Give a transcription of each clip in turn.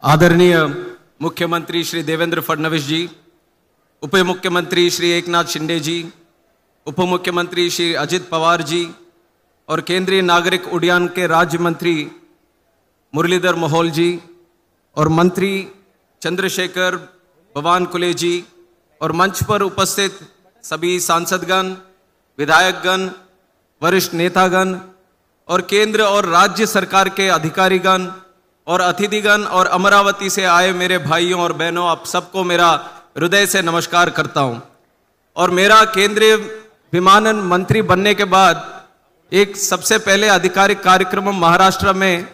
आदरणीय मुख्यमंत्री श्री देवेंद्र फडणवीस जी, उप मुख्यमंत्री श्री एकनाथ शिंदे जी, उप मुख्यमंत्री श्री अजित पवार जी और केंद्रीय नागरिक उड्डयन के राज्य मंत्री मुरलीधर मोहोल जी और मंत्री चंद्रशेखर बावनकुले जी और मंच पर उपस्थित सभी सांसदगण, विधायकगण, वरिष्ठ नेतागण और केंद्र और राज्य सरकार के अधिकारीगण और अतिथिगण और अमरावती से आए मेरे भाइयों और बहनों, आप सबको मेरा हृदय से नमस्कार करता हूं। और मेरा केंद्रीय विमानन मंत्री बनने के बाद एक सबसे पहले आधिकारिक कार्यक्रम महाराष्ट्र में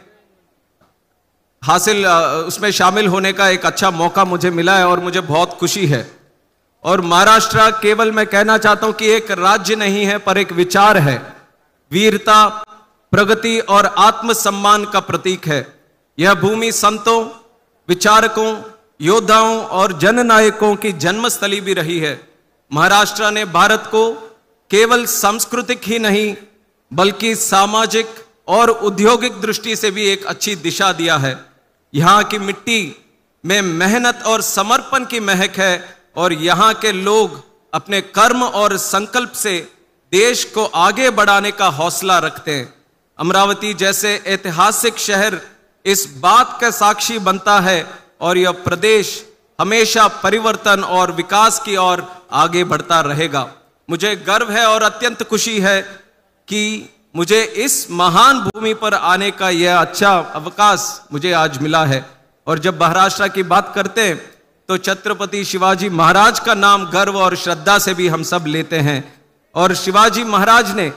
उसमें शामिल होने का एक अच्छा मौका मुझे मिला है और मुझे बहुत खुशी है। और महाराष्ट्र केवल मैं कहना चाहता हूं कि एक राज्य नहीं है, पर एक विचार है, वीरता, प्रगति और आत्मसम्मान का प्रतीक है। यह भूमि संतों, विचारकों, योद्धाओं और जननायकों की जन्मस्थली भी रही है। महाराष्ट्र ने भारत को केवल सांस्कृतिक ही नहीं बल्कि सामाजिक और औद्योगिक दृष्टि से भी एक अच्छी दिशा दिया है। यहाँ की मिट्टी में मेहनत और समर्पण की महक है और यहाँ के लोग अपने कर्म और संकल्प से देश को आगे बढ़ाने का हौसला रखते हैं। अमरावती जैसे ऐतिहासिक शहर इस बात का साक्षी बनता है और यह प्रदेश हमेशा परिवर्तन और विकास की ओर आगे बढ़ता रहेगा। मुझे गर्व है और अत्यंत खुशी है कि मुझे इस महान भूमि पर आने का यह अच्छा अवकाश मुझे आज मिला है। और जब महाराष्ट्र की बात करते हैं तो छत्रपति शिवाजी महाराज का नाम गर्व और श्रद्धा से भी हम सब लेते हैं। और शिवाजी महाराज ने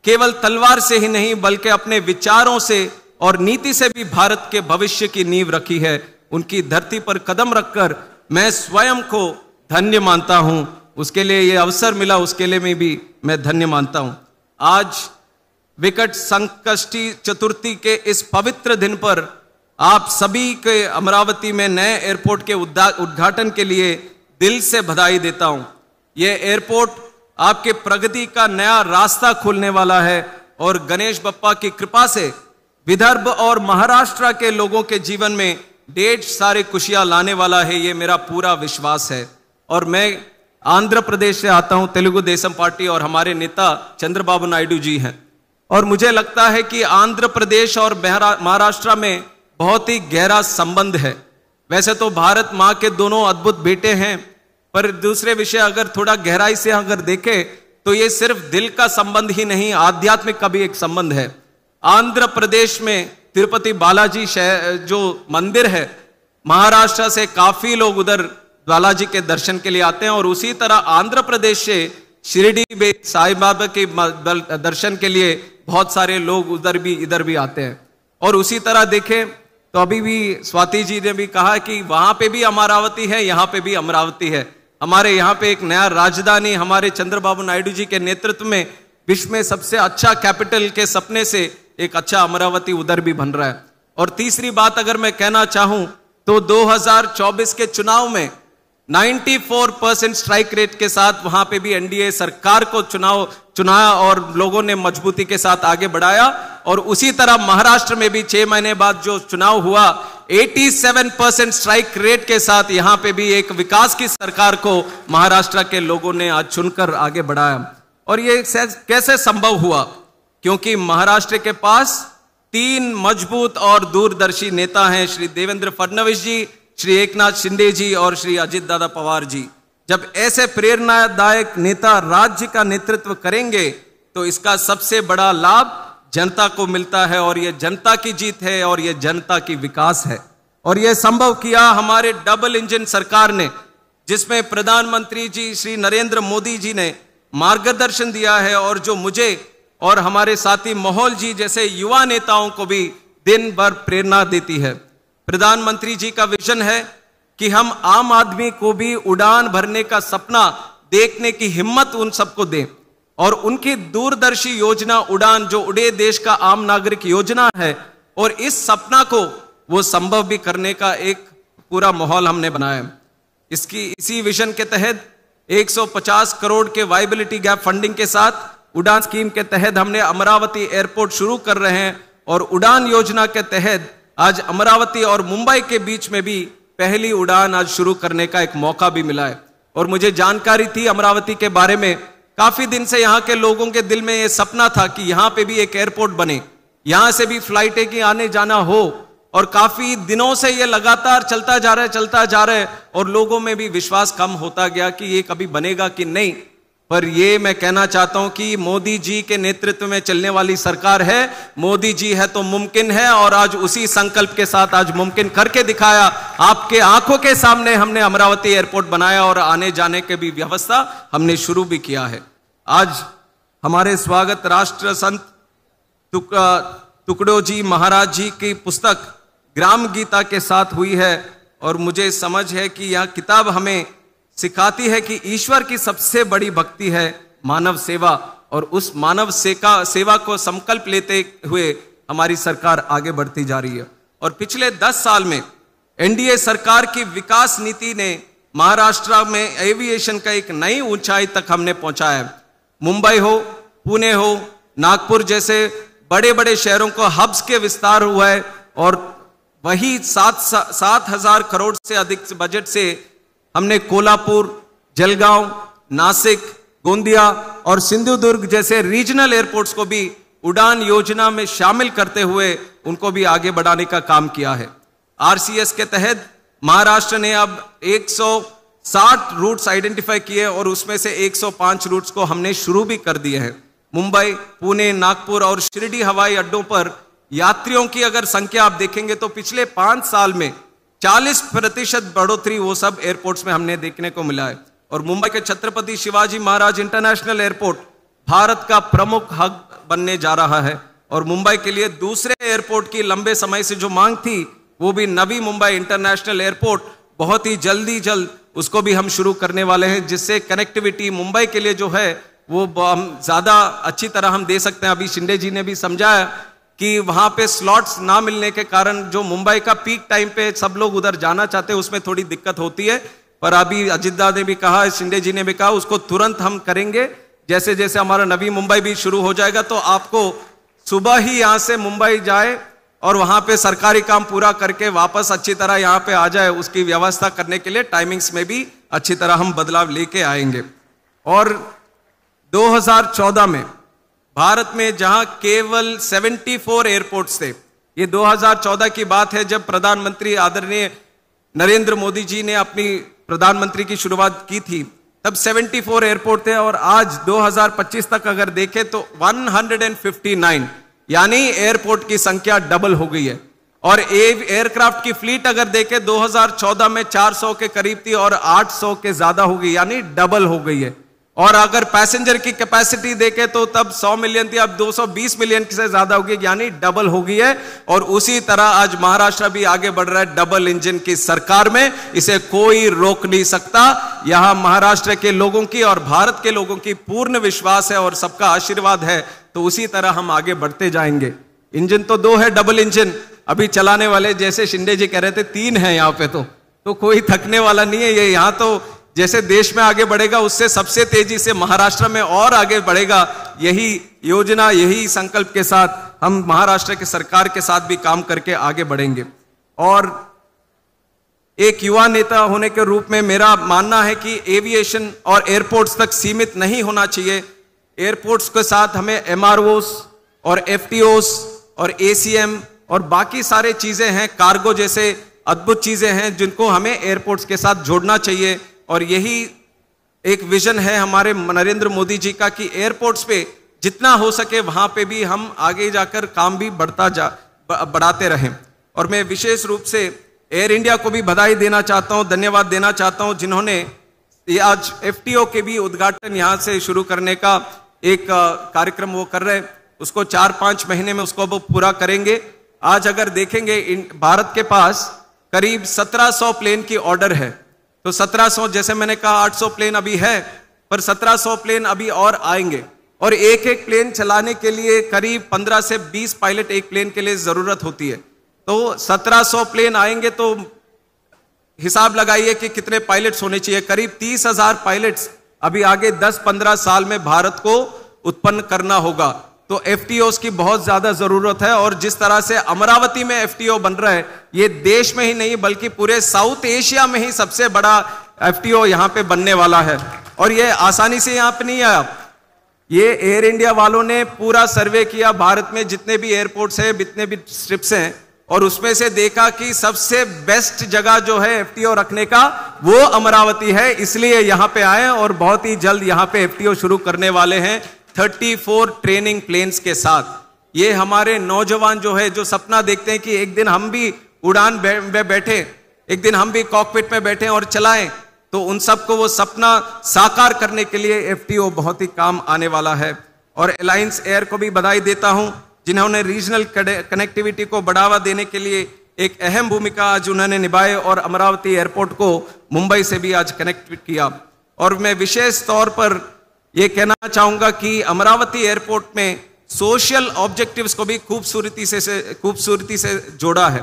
केवल तलवार से ही नहीं बल्कि अपने विचारों से और नीति से भी भारत के भविष्य की नींव रखी है। उनकी धरती पर कदम रखकर मैं स्वयं को धन्य मानता हूं। उसके लिए ये अवसर मिला, उसके लिए भी मैं धन्य मानता हूं। आज विकट संकष्टी चतुर्थी के इस पवित्र दिन पर आप सभी के अमरावती में नए एयरपोर्ट के उद्घाटन के लिए दिल से बधाई देता हूं। यह एयरपोर्ट आपके प्रगति का नया रास्ता खोलने वाला है और गणेश बप्पा की कृपा से विदर्भ और महाराष्ट्र के लोगों के जीवन में ढेर सारी खुशियां लाने वाला है, ये मेरा पूरा विश्वास है। और मैं आंध्र प्रदेश से आता हूं, तेलुगु देशम पार्टी, और हमारे नेता चंद्रबाबू नायडू जी हैं। और मुझे लगता है कि आंध्र प्रदेश और महाराष्ट्र में बहुत ही गहरा संबंध है। वैसे तो भारत माँ के दोनों अद्भुत बेटे हैं, पर दूसरे विषय अगर थोड़ा गहराई से अगर देखें तो ये सिर्फ दिल का संबंध ही नहीं, आध्यात्मिक का भी एक संबंध है। आंध्र प्रदेश में तिरुपति बालाजी जो मंदिर है, महाराष्ट्र से काफी लोग उधर बालाजी के दर्शन के लिए आते हैं। और उसी तरह आंध्र प्रदेश से शिरडी में साईं बाबा के दर्शन के लिए बहुत सारे लोग इधर भी आते हैं। और उसी तरह देखें तो अभी भी स्वाति जी ने भी कहा कि वहां पे भी अमरावती है, यहाँ पे भी अमरावती है। हमारे यहाँ पे एक नया राजधानी हमारे चंद्रबाबू नायडू जी के नेतृत्व में विश्व में सबसे अच्छा कैपिटल के सपने से एक अच्छा अमरावती उधर भी बन रहा है। और तीसरी बात अगर मैं कहना चाहूं तो 2024 के चुनाव में 94% स्ट्राइक रेट के साथ वहां पे भी एनडीए सरकार को चुनाया और लोगों ने मजबूती के साथ आगे बढ़ाया। और उसी तरह महाराष्ट्र में भी 6 महीने बाद जो चुनाव हुआ, 87% स्ट्राइक रेट के साथ यहां पे भी एक विकास की सरकार को महाराष्ट्र के लोगों ने आज चुनकर आगे बढ़ाया। और ये कैसे संभव हुआ? क्योंकि महाराष्ट्र के पास 3 मजबूत और दूरदर्शी नेता हैं, श्री देवेंद्र फडणवीस जी, श्री एकनाथ शिंदे जी और श्री अजित दादा पवार जी। जब ऐसे प्रेरणादायक नेता राज्य का नेतृत्व करेंगे तो इसका सबसे बड़ा लाभ जनता को मिलता है और यह जनता की जीत है और यह जनता की विकास है। और यह संभव किया हमारे डबल इंजन सरकार ने, जिसमें प्रधानमंत्री जी श्री नरेंद्र मोदी जी ने मार्गदर्शन दिया है और जो मुझे और हमारे साथी मोहोल जी जैसे युवा नेताओं को भी दिन भर प्रेरणा देती है। प्रधानमंत्री जी का विजन है कि हम आम आदमी को भी उड़ान भरने का सपना देखने की हिम्मत उन सबको दें। और उनकी दूरदर्शी योजना उड़ान, जो उड़े देश का आम नागरिक योजना है, और इस सपना को वो संभव भी करने का एक पूरा माहौल हमने बनाया। इसी विजन के तहत 150 करोड़ के वायबिलिटी गैप फंडिंग के साथ उड़ान स्कीम के तहत हमने अमरावती एयरपोर्ट शुरू कर रहे हैं। और उड़ान योजना के तहत आज अमरावती और मुंबई के बीच में भी पहली उड़ान आज शुरू करने का एक मौका भी मिला है। और मुझे जानकारी थी अमरावती के बारे में, काफी दिन से यहाँ के लोगों के दिल में ये सपना था कि यहाँ पे भी एक एयरपोर्ट बने, यहाँ से भी फ्लाइटें की आने जाना हो। और काफी दिनों से ये लगातार चलता जा रहा है और लोगों में भी विश्वास कम होता गया कि ये कभी बनेगा कि नहीं। पर ये मैं कहना चाहता हूं कि मोदी जी के नेतृत्व में चलने वाली सरकार है, मोदी जी है तो मुमकिन है, और आज उसी संकल्प के साथ आज मुमकिन करके दिखाया। आपके आंखों के सामने हमने अमरावती एयरपोर्ट बनाया और आने जाने की भी व्यवस्था हमने शुरू भी किया है। आज हमारे स्वागत राष्ट्र संत तुकडोजी महाराज जी की पुस्तक ग्राम गीता के साथ हुई है। और मुझे समझ है कि यह किताब हमें सिखाती है कि ईश्वर की सबसे बड़ी भक्ति है मानव सेवा, और उस मानव सेवा को संकल्प लेते हुए हमारी सरकार आगे बढ़ती जा रही है। और पिछले 10 साल में एनडीए सरकार की विकास नीति ने महाराष्ट्र में एविएशन का एक नई ऊंचाई तक हमने पहुंचाया है। मुंबई हो, पुणे हो, नागपुर जैसे बड़े बड़े शहरों को हब्स के विस्तार हुआ है, और वही 7,000 करोड़ से अधिक बजट से हमने कोल्हापुर, जलगांव, नासिक, गोंदिया और सिंधुदुर्ग जैसे रीजनल एयरपोर्ट्स को भी उड़ान योजना में शामिल करते हुए उनको भी आगे बढ़ाने का काम किया है। आरसीएस के तहत महाराष्ट्र ने अब 160 रूट्स आइडेंटिफाई किए और उसमें से 105 रूट्स को हमने शुरू भी कर दिए हैं। मुंबई, पुणे, नागपुर और शिरडी हवाई अड्डों पर यात्रियों की अगर संख्या आप देखेंगे तो पिछले 5 साल में 40% बढ़ोतरी वो सब एयरपोर्ट्स में हमने देखने को मिला है। और मुंबई के छत्रपति शिवाजी महाराज इंटरनेशनल एयरपोर्ट भारत का प्रमुख हब बनने जा रहा है। और मुंबई के लिए दूसरे एयरपोर्ट की लंबे समय से जो मांग थी, वो भी नवी मुंबई इंटरनेशनल एयरपोर्ट बहुत ही जल्द उसको भी हम शुरू करने वाले हैं, जिससे कनेक्टिविटी मुंबई के लिए जो है वो हम ज्यादा अच्छी तरह हम दे सकते हैं। अभी शिंदे जी ने भी समझाया कि वहां पे स्लॉट्स ना मिलने के कारण जो मुंबई का पीक टाइम पे सब लोग उधर जाना चाहते हैं, उसमें थोड़ी दिक्कत होती है। पर अभी अजितदा ने भी कहा, शिंदे जी ने भी कहा, उसको तुरंत हम करेंगे। जैसे जैसे हमारा नवी मुंबई भी शुरू हो जाएगा तो आपको सुबह ही यहां से मुंबई जाए और वहां पे सरकारी काम पूरा करके वापस अच्छी तरह यहां पे आ जाए, उसकी व्यवस्था करने के लिए टाइमिंग्स में भी अच्छी तरह हम बदलाव लेके आएंगे। और 2014 में भारत में जहां केवल 74 एयरपोर्ट्स थे, ये 2014 की बात है जब प्रधानमंत्री आदरणीय नरेंद्र मोदी जी ने अपनी प्रधानमंत्री की शुरुआत की थी, तब 74 एयरपोर्ट थे। और आज 2025 तक अगर देखें तो 159, यानी एयरपोर्ट की संख्या डबल हो गई है। और एयरक्राफ्ट की फ्लीट अगर देखें 2014 में 400 के करीब थी और 800 के ज्यादा हो गई, यानी डबल हो गई है। और अगर पैसेंजर की कैपेसिटी देखें तो तब 100 मिलियन थी, अब 220 मिलियन से ज्यादा होगी, यानी डबल हो गई है। और उसी तरह आज महाराष्ट्र भी आगे बढ़ रहा है डबल इंजन की सरकार में, इसे कोई रोक नहीं सकता। यहां महाराष्ट्र के लोगों की और भारत के लोगों की पूर्ण विश्वास है और सबका आशीर्वाद है, तो उसी तरह हम आगे बढ़ते जाएंगे। इंजन तो 2 है, डबल इंजन अभी चलाने वाले, जैसे शिंदे जी कह रहे थे 3 है यहाँ पे, तो कोई थकने वाला नहीं है ये। यहाँ तो जैसे देश में आगे बढ़ेगा उससे सबसे तेजी से महाराष्ट्र में और आगे बढ़ेगा। यही योजना, यही संकल्प के साथ हम महाराष्ट्र के सरकार के साथ भी काम करके आगे बढ़ेंगे। और एक युवा नेता होने के रूप में मेरा मानना है कि एविएशन और एयरपोर्ट्स तक सीमित नहीं होना चाहिए। एयरपोर्ट्स के साथ हमें एमआरओस और एफटीओस और एसीएम और बाकी सारे चीजें हैं, कार्गो जैसे अद्भुत चीजें हैं जिनको हमें एयरपोर्ट्स के साथ जोड़ना चाहिए। और यही एक विजन है हमारे नरेंद्र मोदी जी का कि एयरपोर्ट्स पे जितना हो सके वहां पे भी हम आगे जाकर काम भी बढ़ाते रहें। और मैं विशेष रूप से एयर इंडिया को भी बधाई देना चाहता हूं, धन्यवाद देना चाहता हूं, जिन्होंने आज एफटीओ के भी उद्घाटन यहां से शुरू करने का एक कार्यक्रम वो कर रहे हैं, उसको 4-5 महीने में उसको वो पूरा करेंगे। आज अगर देखेंगे भारत के पास करीब 1700 प्लेन की ऑर्डर है, तो 1700, जैसे मैंने कहा 800 प्लेन अभी है, पर 1700 प्लेन अभी और आएंगे। और एक एक प्लेन चलाने के लिए करीब 15 से 20 पायलट एक प्लेन के लिए जरूरत होती है। तो 1700 प्लेन आएंगे तो हिसाब लगाइए कि कितने पायलट्स होने चाहिए। करीब 30,000 पायलट्स अभी आगे 10-15 साल में भारत को उत्पन्न करना होगा। तो FTOs की बहुत ज्यादा जरूरत है। और जिस तरह से अमरावती में FTO बन रहा है, ये देश में ही नहीं बल्कि पूरे साउथ एशिया में ही सबसे बड़ा FTO यहाँ पे बनने वाला है। और ये आसानी से यहाँ पे नहीं आया, ये एयर इंडिया वालों ने पूरा सर्वे किया भारत में जितने भी एयरपोर्ट्स हैं, जितने भी स्ट्रिप्स हैं, और उसमें से देखा कि सबसे बेस्ट जगह जो है FTO रखने का वो अमरावती है। इसलिए यहाँ पे आए और बहुत ही जल्द यहाँ पे FTO शुरू करने वाले हैं 34 ट्रेनिंग प्लेन्स के साथ। ये हमारे नौजवान जो है, जो सपना देखते हैं कि एक दिन हम भी उड़ान में बैठे, एक दिन हम भी कॉकपिट में बैठे और चलाएं, तो उन सबको वो सपना साकार करने के लिए FTO बहुत ही काम आने वाला है। और अलायंस एयर को भी बधाई देता हूं, जिन्होंने रीजनल कनेक्टिविटी को बढ़ावा देने के लिए एक अहम भूमिका आज उन्होंने निभाई और अमरावती एयरपोर्ट को मुंबई से भी आज कनेक्ट किया। और मैं विशेष तौर पर यह कहना चाहूंगा कि अमरावती एयरपोर्ट में सोशल ऑब्जेक्टिव्स को भी खूबसूरती से जोड़ा है।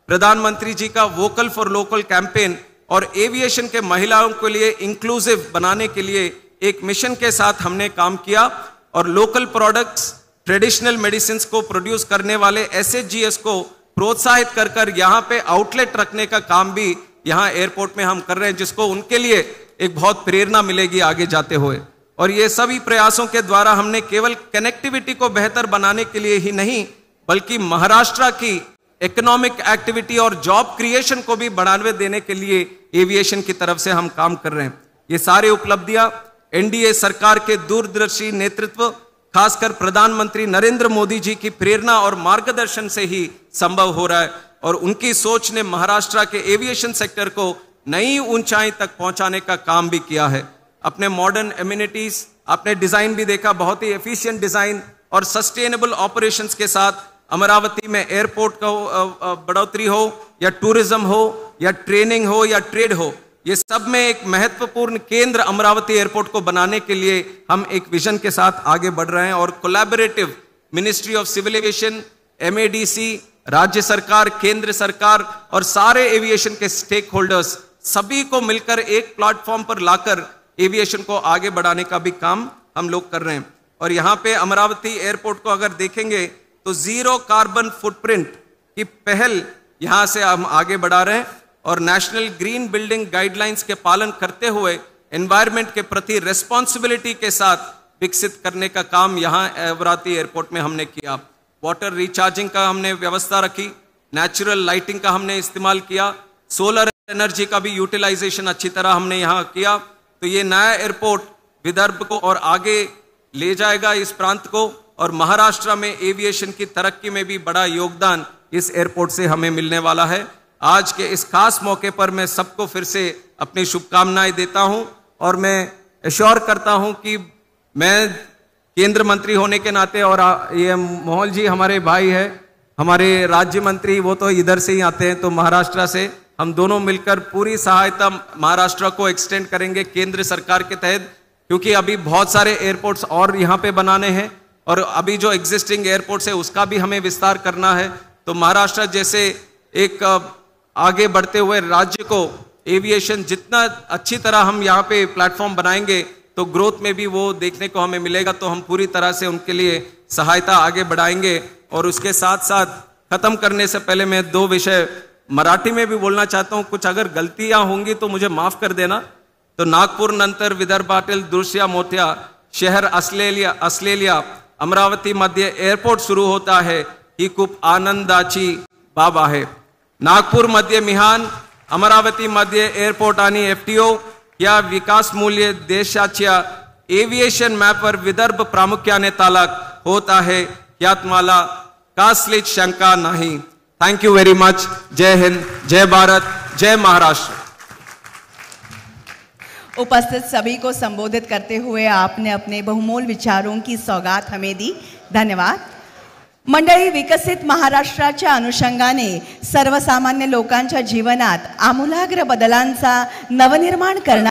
प्रधानमंत्री जी का वोकल फॉर लोकल कैंपेन और एविएशन के महिलाओं के लिए इंक्लूसिव बनाने के लिए एक मिशन के साथ हमने काम किया और लोकल प्रोडक्ट्स, ट्रेडिशनल मेडिसिन को प्रोड्यूस करने वाले SHGs को प्रोत्साहित कर कर यहाँ पे आउटलेट रखने का काम भी यहाँ एयरपोर्ट में हम कर रहे हैं, जिसको उनके लिए एक बहुत प्रेरणा मिलेगी आगे जाते हुए। और ये सभी प्रयासों के द्वारा हमने केवल कनेक्टिविटी को बेहतर बनाने के लिए ही नहीं, बल्कि महाराष्ट्र की इकोनॉमिक एक्टिविटी और जॉब क्रिएशन को भी बढ़ावा देने के लिए एविएशन की तरफ से हम काम कर रहे हैं। ये सारी उपलब्धियां NDA सरकार के दूरदर्शी नेतृत्व, खासकर प्रधानमंत्री नरेंद्र मोदी जी की प्रेरणा और मार्गदर्शन से ही संभव हो रहा है। और उनकी सोच ने महाराष्ट्र के एविएशन सेक्टर को नई ऊंचाई तक पहुंचाने का काम भी किया है। अपने मॉडर्न एमिनिटीज, आपने डिजाइन भी देखा, बहुत ही एफिशिएंट डिजाइन और सस्टेनेबल ऑपरेशंस के साथ अमरावती में एयरपोर्ट का बढ़ोतरी हो या टूरिज्म हो या ट्रेनिंग हो या ट्रेड हो, ये सब में एक महत्वपूर्ण केंद्र अमरावती एयरपोर्ट को बनाने के लिए हम एक विजन के साथ आगे बढ़ रहे हैं। और collaborative ministry of civil aviation, MADC, राज्य सरकार, केंद्र सरकार और सारे एविएशन के स्टेक होल्डर्स सभी को मिलकर एक प्लेटफॉर्म पर लाकर एविएशन को आगे बढ़ाने का भी काम हम लोग कर रहे हैं। और यहाँ पे अमरावती एयरपोर्ट को अगर देखेंगे तो जीरो कार्बन फुटप्रिंट की पहल यहाँ से हम आगे बढ़ा रहे हैं और नेशनल ग्रीन बिल्डिंग गाइडलाइंस के पालन करते हुए एनवायरनमेंट के प्रति रेस्पॉन्सिबिलिटी के साथ विकसित करने का काम यहाँ अमरावती एयरपोर्ट में हमने किया। वाटर रिचार्जिंग का हमने व्यवस्था रखी, नेचुरल लाइटिंग का हमने इस्तेमाल किया, सोलर एनर्जी का भी यूटिलाइजेशन अच्छी तरह हमने यहाँ किया। तो ये नया एयरपोर्ट विदर्भ को और आगे ले जाएगा इस प्रांत को, और महाराष्ट्र में एविएशन की तरक्की में भी बड़ा योगदान इस एयरपोर्ट से हमें मिलने वाला है। आज के इस खास मौके पर मैं सबको फिर से अपनी शुभकामनाएं देता हूं और मैं एश्योर करता हूं कि मैं केंद्र मंत्री होने के नाते, और ये मोहल जी हमारे भाई है, हमारे राज्य मंत्री, वो तो इधर से ही आते हैं, तो महाराष्ट्र से हम दोनों मिलकर पूरी सहायता महाराष्ट्र को एक्सटेंड करेंगे केंद्र सरकार के तहत, क्योंकि अभी बहुत सारे एयरपोर्ट्स और यहाँ पे बनाने हैं और अभी जो एग्जिस्टिंग एयरपोर्ट्स है उसका भी हमें विस्तार करना है। तो महाराष्ट्र जैसे एक आगे बढ़ते हुए राज्य को एविएशन जितना अच्छी तरह हम यहाँ पे प्लेटफॉर्म बनाएंगे तो ग्रोथ में भी वो देखने को हमें मिलेगा। तो हम पूरी तरह से उनके लिए सहायता आगे बढ़ाएंगे। और उसके साथ साथ खत्म करने से पहले मैं दो विषय मराठी में भी बोलना चाहता हूँ, कुछ अगर गलतियां होंगी तो मुझे माफ कर देना। तो नागपूर नंतर विदर्भातील दुसऱ्या मोठ्या शहर असलेल्या अमरावती मध्ये एयरपोर्ट सुरू होता है ही खूप आनंदाची बाब आहे। नागपूर मध्ये मिहान, अमरावती मध्ये एयरपोर्ट आणि FTO या विकास मूल्य देशाच्या एव्हिएशन मॅपवर विदर्भ प्रामुख्याने तालक होत आहे, यात मला कसलीच शंका नाही। Thank you very much. जय हिंद, जय भारत, जय महाराष्ट्र। उपस्थित सभी को संबोधित करते हुए आपने अपने बहुमूल्य विचारों की सौगात हमें दी, धन्यवाद। मंडळी, विकसित महाराष्ट्राच्या अनुषंगाने सर्वसामान्य लोकांच्या जीवनात आमूलाग्र बदलांचा नवनिर्माण करणार